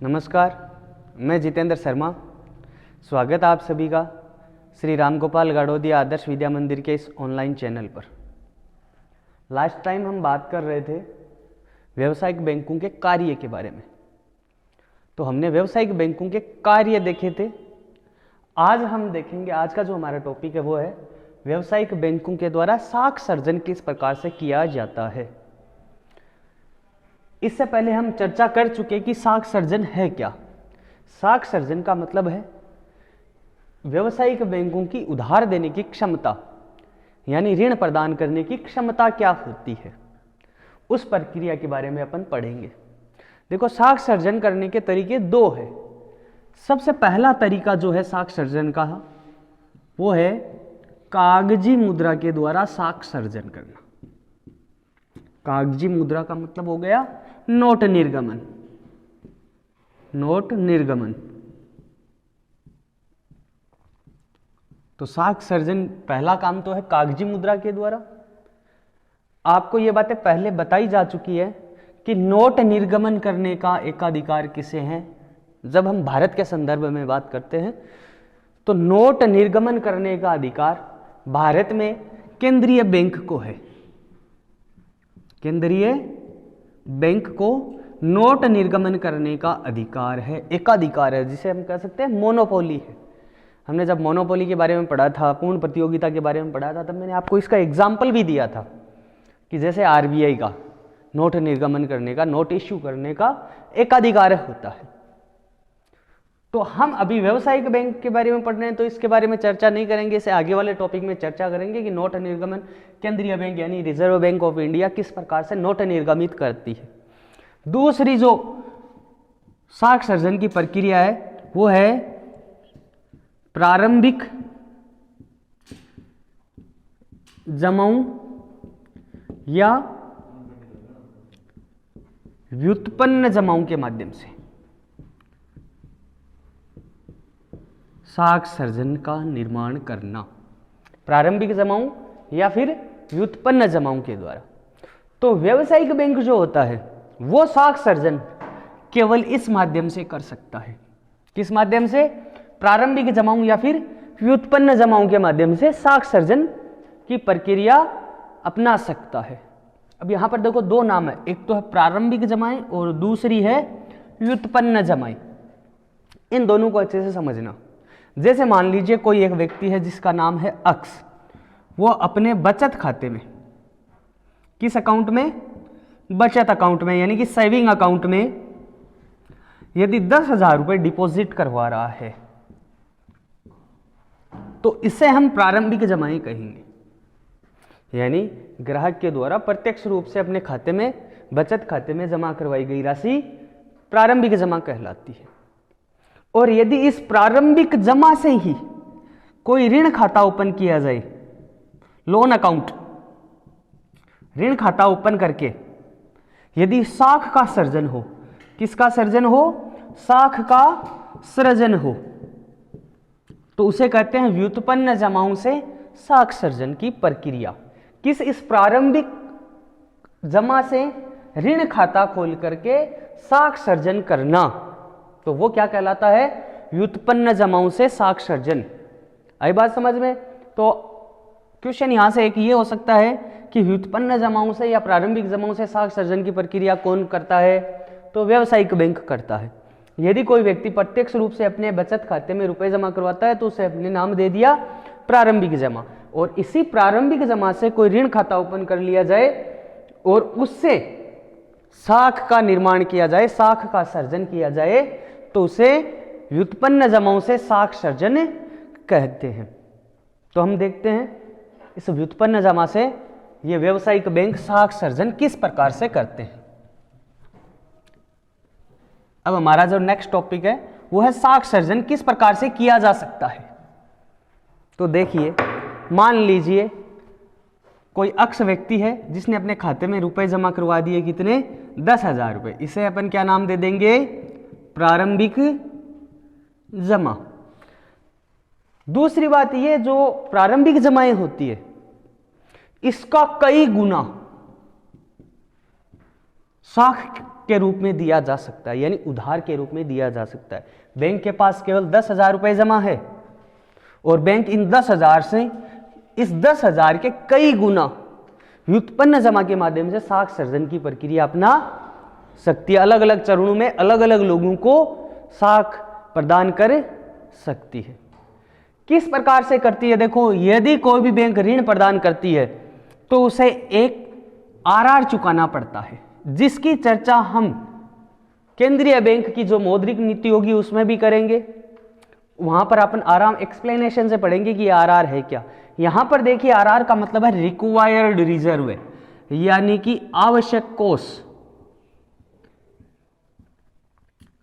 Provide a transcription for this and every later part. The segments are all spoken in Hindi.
नमस्कार, मैं जितेंद्र शर्मा। स्वागत है आप सभी का श्री रामगोपाल गाड़ोदिया आदर्श विद्या मंदिर के इस ऑनलाइन चैनल पर। लास्ट टाइम हम बात कर रहे थे व्यावसायिक बैंकों के कार्य के बारे में, तो हमने व्यावसायिक बैंकों के कार्य देखे थे। आज हम देखेंगे, आज का जो हमारा टॉपिक है वो है व्यावसायिक बैंकों के द्वारा साख सर्जन किस प्रकार से किया जाता है। इससे पहले हम चर्चा कर चुके कि साख सर्जन है क्या। साख सर्जन का मतलब है व्यावसायिक बैंकों की उधार देने की क्षमता, यानी ऋण प्रदान करने की क्षमता क्या होती है, उस प्रक्रिया के बारे में अपन पढ़ेंगे। देखो, साख सर्जन करने के तरीके दो है। सबसे पहला तरीका जो है साख सर्जन का, वो है कागजी मुद्रा के द्वारा साख सर्जन करना। कागजी मुद्रा का मतलब हो गया नोट निर्गमन। नोट निर्गमन। तो साख सर्जन पहला काम तो है कागजी मुद्रा के द्वारा। आपको ये बातें पहले बताई जा चुकी है कि नोट निर्गमन करने का एकाधिकार किसे है। जब हम भारत के संदर्भ में बात करते हैं तो नोट निर्गमन करने का अधिकार भारत में केंद्रीय बैंक को है। केंद्रीय बैंक को नोट निर्गमन करने का अधिकार है, एकाधिकार है, जिसे हम कह सकते हैं मोनोपोली है। हमने जब मोनोपोली के बारे में पढ़ा था, पूर्ण प्रतियोगिता के बारे में पढ़ा था, तब मैंने आपको इसका एग्जाम्पल भी दिया था कि जैसे आरबीआई का नोट निर्गमन करने का, नोट इश्यू करने का एकाधिकार होता है। तो हम अभी व्यावसायिक बैंक के बारे में पढ़ रहे हैं, तो इसके बारे में चर्चा नहीं करेंगे। इसे आगे वाले टॉपिक में चर्चा करेंगे कि नोट निर्गमन केंद्रीय बैंक यानी रिजर्व बैंक ऑफ इंडिया किस प्रकार से नोट निर्गमित करती है। दूसरी जो साख सर्जन की प्रक्रिया है वो है प्रारंभिक जमाऊ या व्युत्पन्न जमाऊ के माध्यम से साख सर्जन का निर्माण करना। प्रारंभिक जमाऊ या फिर व्युत्पन्न जमाऊ के द्वारा। तो व्यावसायिक बैंक जो होता है वो साख सर्जन केवल इस माध्यम से कर सकता है। किस माध्यम से? प्रारंभिक जमाऊ या फिर व्युत्पन्न जमाऊ के माध्यम से साख सर्जन की प्रक्रिया अपना सकता है। अब यहां पर देखो दो नाम है, एक तो है प्रारंभिक जमाएं और दूसरी है व्युत्पन्न जमाएं। इन दोनों को अच्छे से समझना। जैसे मान लीजिए कोई एक व्यक्ति है जिसका नाम है अक्स, वो अपने बचत खाते में, किस अकाउंट में? बचत अकाउंट में, यानी कि सेविंग अकाउंट में यदि 10,000 रुपए डिपॉजिट करवा रहा है तो इसे हम प्रारंभिक जमाएं कहेंगे। यानी ग्राहक के द्वारा प्रत्यक्ष रूप से अपने खाते में, बचत खाते में जमा करवाई गई राशि प्रारंभिक जमा कहलाती है। और यदि इस प्रारंभिक जमा से ही कोई ऋण खाता ओपन किया जाए, लोन अकाउंट, ऋण खाता ओपन करके यदि साख का सर्जन हो, किसका सर्जन हो? साख का सृजन हो, तो उसे कहते हैं व्युत्पन्न जमाओं से साख सर्जन की प्रक्रिया। किस? इस प्रारंभिक जमा से ऋण खाता खोल करके साख सर्जन करना, तो वो क्या कहलाता है? व्युत्पन्न जमाओं से साख सर्जन। आई बात समझ में? तो क्वेश्चन यहां से एक ये हो सकता है कि व्युत्पन्न जमाओं से या प्रारंभिक जमाओं से साख सर्जन की प्रक्रिया कौन करता है? तो व्यावसायिक बैंक करता है। यदि कोई व्यक्ति प्रत्यक्ष रूप से अपने बचत खाते में रुपए जमा करवाता है तो उसे अपने नाम दे दिया प्रारंभिक जमा, और इसी प्रारंभिक जमा से कोई ऋण खाता ओपन कर लिया जाए और उससे साख का निर्माण किया जाए, साख का सर्जन किया जाए, तो उसे व्युत्पन्न जमाओं से साख सर्जन कहते हैं। तो हम देखते हैं इस व्युत्पन्न जमा से ये व्यावसायिक बैंक साख सर्जन किस प्रकार से करते हैं। अब हमारा जो नेक्स्ट टॉपिक है वो है साख सर्जन किस प्रकार से किया जा सकता है। तो देखिए, मान लीजिए कोई अक्स व्यक्ति है जिसने अपने खाते में रुपए जमा करवा दिए, कितने? 10,000 रुपए। इसे अपन क्या नाम दे देंगे? प्रारंभिक जमा। दूसरी बात, ये जो प्रारंभिक जमाएं होती है इसका कई गुना साख के रूप में दिया जा सकता है, यानी उधार के रूप में दिया जा सकता है। बैंक के पास केवल 10,000 रुपए जमा है और बैंक इन 10,000 से इस 10,000 के कई गुना व्युत्पन्न जमा के माध्यम से साख सर्जन की प्रक्रिया अपना सकती है। अलग अलग चरणों में अलग अलग लोगों को साख प्रदान कर सकती है। किस प्रकार से करती है? देखो, यदि कोई भी बैंक ऋण प्रदान करती है तो उसे एक आरआर चुकाना पड़ता है, जिसकी चर्चा हम केंद्रीय बैंक की जो मौद्रिक नीति होगी उसमें भी करेंगे। वहां पर अपन आराम एक्सप्लेनेशन से पढ़ेंगे कि आरआर है क्या। यहां पर देखिए, आरआर का मतलब है रिक्वायर्ड रिजर्व, यानी कि आवश्यक कोष।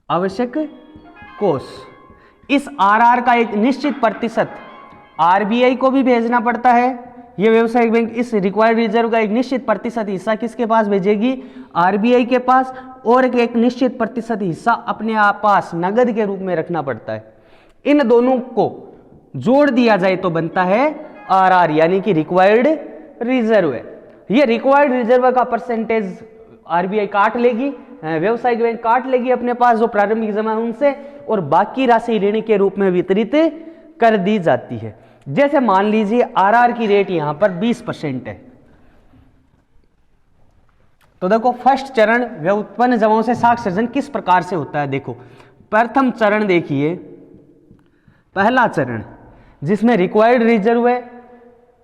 आवश्यक कोष, इस आरआर का एक निश्चित प्रतिशत आरबीआई को भी भेजना पड़ता है। ये व्यावसायिक बैंक इस रिक्वायर्ड रिजर्व का एक निश्चित प्रतिशत हिस्सा किसके पास भेजेगी? आरबीआई के पास, और एक निश्चित प्रतिशत हिस्सा अपने पास नगद के रूप में रखना पड़ता है। इन दोनों को जोड़ दिया जाए तो बनता है आरआर, यानी कि रिक्वायर्ड रिजर्व। ये रिक्वायर्ड रिजर्व का परसेंटेज आरबीआई काट लेगी, व्यावसायिक बैंक काट लेगी अपने पास जो प्रारंभिक जमा है उनसे, और बाकी राशि ऋण के रूप में वितरित कर दी जाती है। जैसे मान लीजिए आरआर की रेट यहां पर 20% है, तो देखो फर्स्ट चरण व्युत्पन्न जमाओं से साख सर्जन किस प्रकार से होता है। देखो, प्रथम चरण देखिए, पहला चरण जिसमें रिक्वायर्ड रिजर्व है,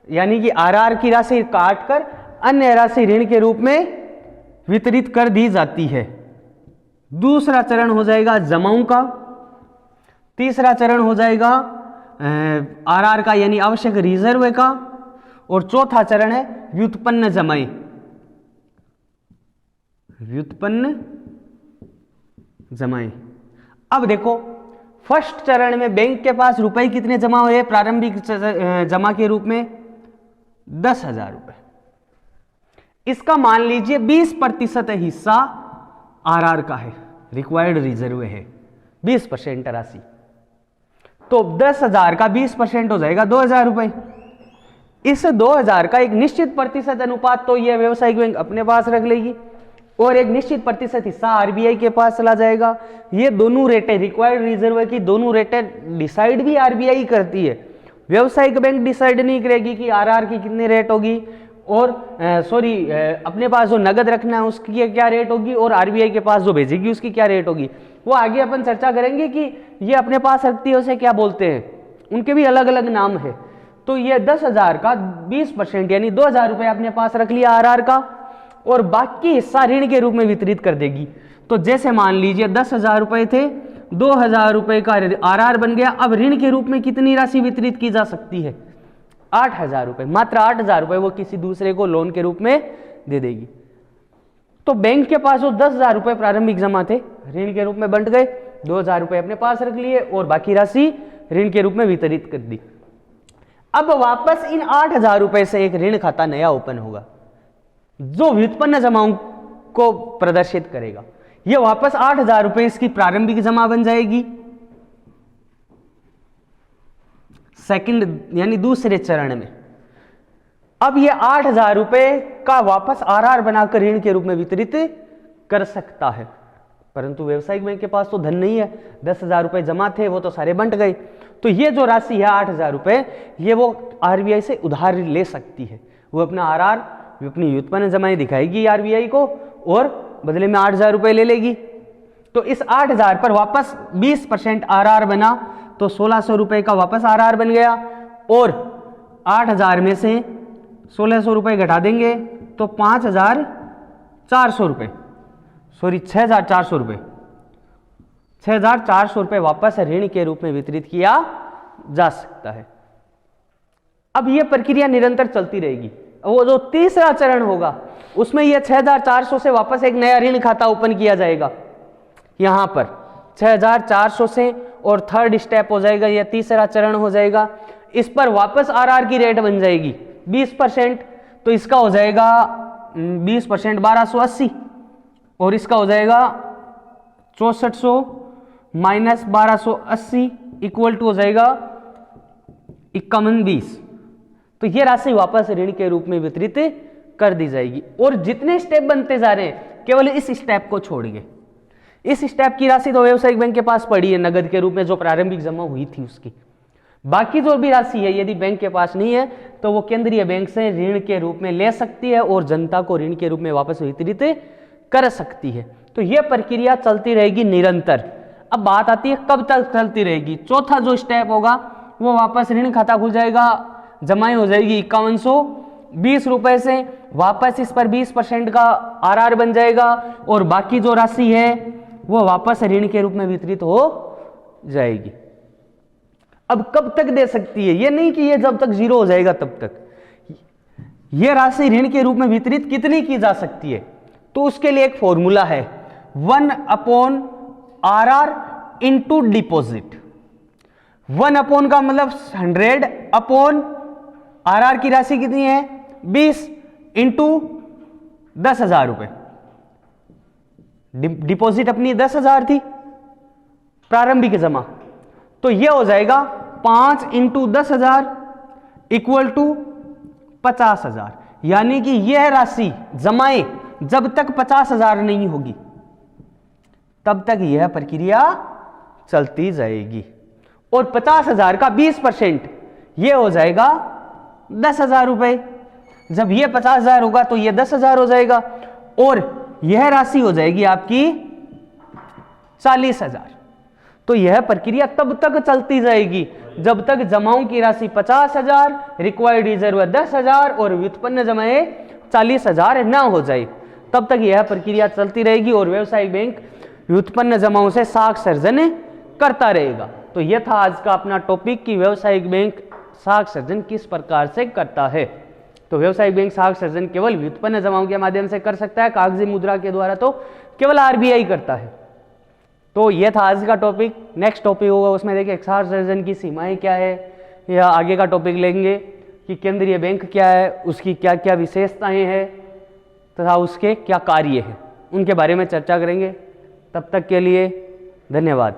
यानी कि आरआर की राशि काट कर अन्य राशि ऋण के रूप में वितरित कर दी जाती है। दूसरा चरण हो जाएगा जमाओं का, तीसरा चरण हो जाएगा आरआर का यानी आवश्यक रिजर्व का, और चौथा चरण है व्युत्पन्न जमाएं। व्युत्पन्न जमाएं। अब देखो, फर्स्ट चरण में बैंक के पास रुपए कितने जमा हुए प्रारंभिक जमा के रूप में? 10,000 रुपए। इसका मान लीजिए 20% हिस्सा आरआर का है, रिक्वायर्ड रिजर्व है 20% राशि, तो 10,000 का 20% हो जाएगा 2,000 रुपए। इस 2,000 का एक निश्चित प्रतिशत अनुपात तो यह व्यावसायिक बैंक अपने पास रख लेगी और एक निश्चित प्रतिशत हिस्सा आरबीआई के पास चला जाएगा। ये दोनों रेटें रिक्वायर्ड रिजर्व की दोनों रेटें डिसाइड भी आरबीआई करती है, व्यावसायिक बैंक डिसाइड नहीं करेगी कि आरआर की कितनी रेट होगी, और अपने पास जो नगद रखना है उसकी क्या रेट होगी, और आरबीआई के पास जो भेजेगी उसकी क्या रेट होगी। वो आगे अपन चर्चा करेंगे कि ये अपने पास रखती है उसे क्या बोलते हैं, उनके भी अलग अलग नाम है। तो ये 10,000 का 20% यानी 2,000 रुपए अपने पास रख लिया आरआर का, और बाकी हिस्सा ऋण के रूप में वितरित कर देगी। तो जैसे मान लीजिए 10,000 रुपए थे, 2,000 रुपए का आरआर बन गया। अब ऋण के रूप में कितनी राशि वितरित की जा सकती है? 8,000 रुपए, मात्र 8,000 रुपए वो किसी दूसरे को लोन के रूप में दे देगी। तो बैंक के पास जो 10,000 रुपए प्रारंभिक जमा थे ऋण के रूप में बंट गए, 2,000 रुपए अपने पास रख लिए और बाकी राशि ऋण के रूप में वितरित कर दी। अब वापस इन 8,000 रुपए से एक ऋण खाता नया ओपन होगा जो व्युत्पन्न जमाओं को प्रदर्शित करेगा। यह वापस 8,000 रुपए इसकी प्रारंभिक जमा बन जाएगी सेकंड यानी दूसरे चरण में। अब ये 8,000 रुपए का वापस आरआर बनाकर ऋण के रूप में वितरित कर सकता है, परंतु व्यवसायिक बैंक के पास तो धन नहीं है, 10,000 रुपए जमा थे वो तो सारे बंट गए। तो ये जो राशि है 8,000 रुपए, ये वो आरबीआई से उधार ले सकती है। वो अपना आरआर, अपनी व्युत्पन्न जमाएं दिखाएगी आरबीआई को और बदले में 8,000 रुपए ले लेगी। तो इस 8,000 पर वापस 20% आरआर बना, तो 1,600 रुपए का वापस आरआर बन गया, और 8,000 में से 1,600 रुपए घटा देंगे तो 5,400 रुपए, 6,400 रुपए, 6,400 रुपए वापस ऋण के रूप में वितरित किया जा सकता है। अब यह प्रक्रिया निरंतर चलती रहेगी। वो जो तीसरा चरण होगा उसमें यह 6,400 से वापस एक नया ऋण खाता ओपन किया जाएगा। यहां पर 6,400 से और थर्ड स्टेप हो जाएगा, यह तीसरा चरण हो जाएगा। इस पर वापस आरआर की रेट बन जाएगी 20%, तो इसका हो जाएगा 20% 1,280, और इसका हो जाएगा 6,400 माइनस 1,280 इक्वल टू हो जाएगा 5120। तो ये राशि वापस ऋण के रूप में वितरित कर दी जाएगी। और जितने स्टेप बनते जा रहे हैं केवल इस स्टेप को छोड़ के। इस स्टेप की राशि तो व्यावसायिक बैंक के पास पड़ी है नगद के रूप में, जो प्रारंभिक जमा हुई थी उसकी। बाकी जो भी राशि है यदि बैंक के पास नहीं है तो वो केंद्रीय बैंक से ऋण के रूप में ले सकती है और जनता को ऋण के रूप में वापस वितरित कर सकती है। तो यह प्रक्रिया चलती रहेगी निरंतर। अब बात आती है कब तक चलती रहेगी। चौथा जो स्टेप होगा वो वापस ऋण खाता खुल जाएगा, जमाई हो जाएगी 5120 रुपए से, वापस इस पर 20% का आरआर बन जाएगा और बाकी जो राशि है वो वापस ऋण के रूप में वितरित हो जाएगी। अब कब तक दे सकती है, ये नहीं कि ये जब तक जीरो हो जाएगा तब तक। ये राशि ऋण के रूप में वितरित कितनी की जा सकती है, तो उसके लिए एक फॉर्मूला है 1/RR इंटू डिपोजिट। 1 का मतलब 100/RR की राशि कितनी है 20 इंटू 10,000 रुपए। डिपॉजिट अपनी 10,000 थी प्रारंभिक जमा, तो यह हो जाएगा 5 इंटू 10,000 इक्वल टू 50,000। यानी कि यह राशि जमाएं जब तक 50,000 नहीं होगी तब तक यह प्रक्रिया चलती जाएगी। और 50,000 का 20% यह हो जाएगा 10,000 रुपए। जब यह 50,000 होगा तो यह 10,000 हो जाएगा और यह राशि हो जाएगी आपकी 40,000। तो यह प्रक्रिया तब तक चलती जाएगी जब तक जमाओं की राशि 50,000, रिक्वायर्ड रिजर्व 10,000 और व्युत्पन्न जमाएं 40,000 ना हो जाए, तब तक यह प्रक्रिया चलती रहेगी और व्यवसायिक बैंक व्युत्पन्न जमाओं से साख सर्जन करता रहेगा। तो यह था आज का अपना टॉपिक कि व्यवसायिक बैंक साख सर्जन किस प्रकार से करता है। तो व्यवसायिक बैंक साख सर्जन केवल व्युत्पन्न जमाओं के माध्यम से कर सकता है, कागजी मुद्रा के द्वारा तो केवल आरबीआई करता है। तो यह था आज का टॉपिक। नेक्स्ट टॉपिक होगा उसमें देखिए साख सर्जन की सीमाएं क्या है, या आगे का टॉपिक लेंगे कि केंद्रीय बैंक क्या है, उसकी क्या क्या विशेषताएं हैं तथा उसके क्या कार्य हैं, उनके बारे में चर्चा करेंगे। तब तक के लिए धन्यवाद।